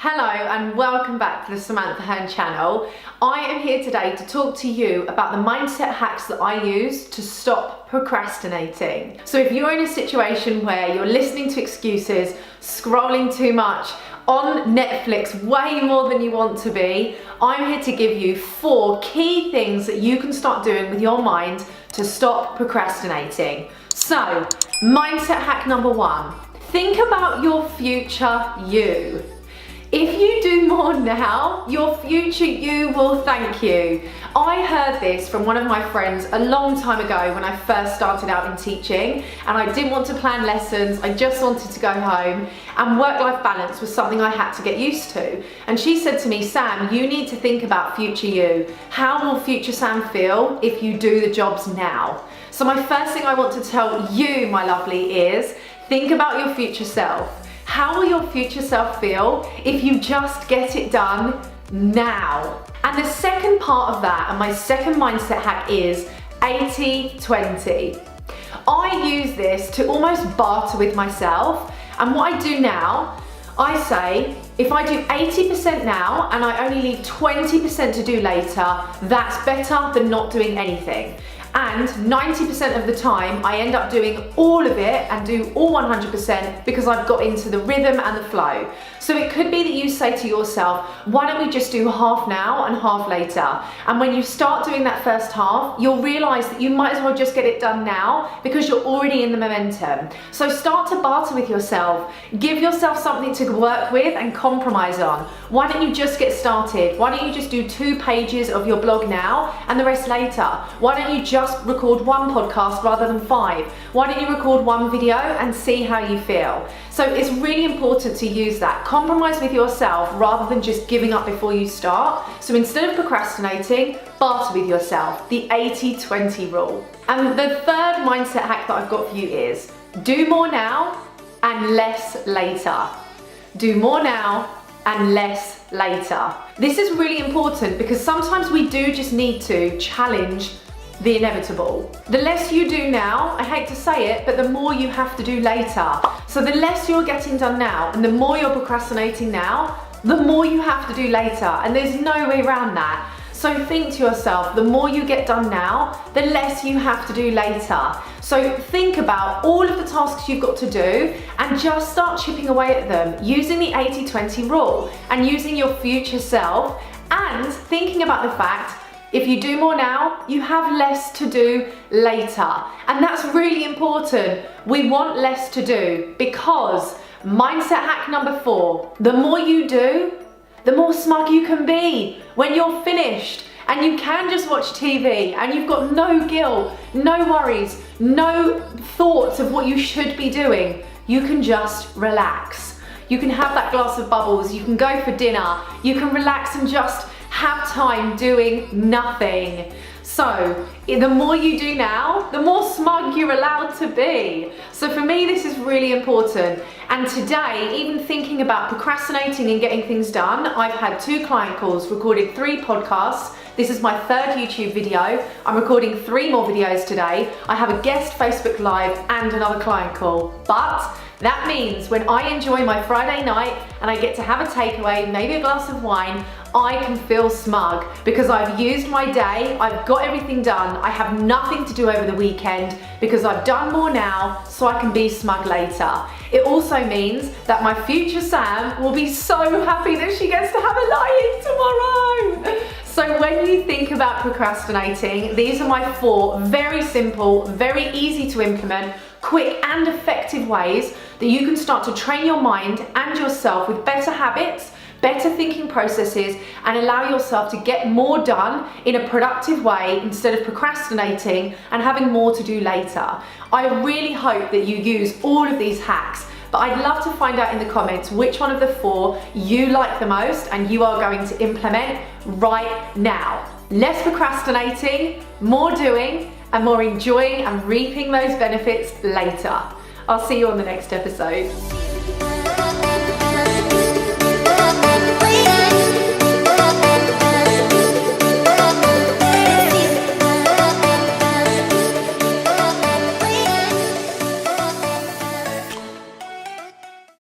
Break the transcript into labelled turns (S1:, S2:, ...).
S1: Hello and welcome back to the Samantha Hearne channel. I am here today to talk to you about the mindset hacks that I use to stop procrastinating. So if you're in a situation where you're listening to excuses, scrolling too much, on Netflix way more than you want to be, I'm here to give you 4 key things that you can start doing with your mind to stop procrastinating. So, mindset hack number 1, think about your future you. If you do more now, your future you will thank you. I heard this from one of my friends a long time ago when I first started out in teaching, and I didn't want to plan lessons, I just wanted to go home, and work-life balance was something I had to get used to. And she said to me, Sam, you need to think about future you. How will future Sam feel if you do the jobs now? So my first thing I want to tell you, my lovely, is think about your future self. How will your future self feel if you just get it done now? And the second part of that, and my second mindset hack, is 80-20. I use this to almost barter with myself, and what I do now, I say, if I do 80% now and I only leave 20% to do later, that's better than not doing anything. And 90% of the time, I end up doing all of it and do all 100% because I've got into the rhythm and the flow. So it could be that you say to yourself, why don't we just do half now and half later? And when you start doing that first half, you'll realize that you might as well just get it done now because you're already in the momentum. So start to barter with yourself. Give yourself something to work with and compromise on. Why don't you just get started? Why don't you just do 2 pages of your blog now and the rest later? Why don't you just record 1 podcast rather than 5? Why don't you record 1 video and see how you feel? So it's really important to use that. Compromise with yourself rather than just giving up before you start. So instead of procrastinating, barter with yourself, the 80-20 rule. And the third mindset hack that I've got for you is do more now and less later. Do more now and less later. This is really important because sometimes we do just need to challenge the inevitable. The less you do now, I hate to say it, but the more you have to do later. So the less you're getting done now and the more you're procrastinating now, the more you have to do later, and there's no way around that. So think to yourself, the more you get done now, the less you have to do later. So think about all of the tasks you've got to do and just start chipping away at them using the 80-20 rule and using your future self, and thinking about the fact if you do more now, you have less to do later. And that's really important. We want less to do because mindset hack number 4, the more you do, the more smug you can be when you're finished and you can just watch TV and you've got no guilt, no worries, no thoughts of what you should be doing. You can just relax. You can have that glass of bubbles, you can go for dinner, you can relax and just have time doing nothing. So the more you do now, the more smug you're allowed to be. So for me, this is really important. And today, even thinking about procrastinating and getting things done, I've had 2 client calls, recorded 3 podcasts. This is my 3rd YouTube video. I'm recording 3 more videos today. I have a guest Facebook Live and another client call. But that means when I enjoy my Friday night and I get to have a takeaway, maybe a glass of wine, I can feel smug because I've used my day, I've got everything done, I have nothing to do over the weekend because I've done more now so I can be smug later. It also means that my future Sam will be so happy that she gets to have a lie-in tomorrow. So when you think about procrastinating, these are my 4 very simple, very easy to implement, quick and effective ways that you can start to train your mind and yourself with better habits, better thinking processes, and allow yourself to get more done in a productive way instead of procrastinating and having more to do later. I really hope that you use all of these hacks, but I'd love to find out in the comments which one of the 4 you like the most and you are going to implement right now. Less procrastinating, more doing, and more enjoying and reaping those benefits later. I'll see you on the next episode.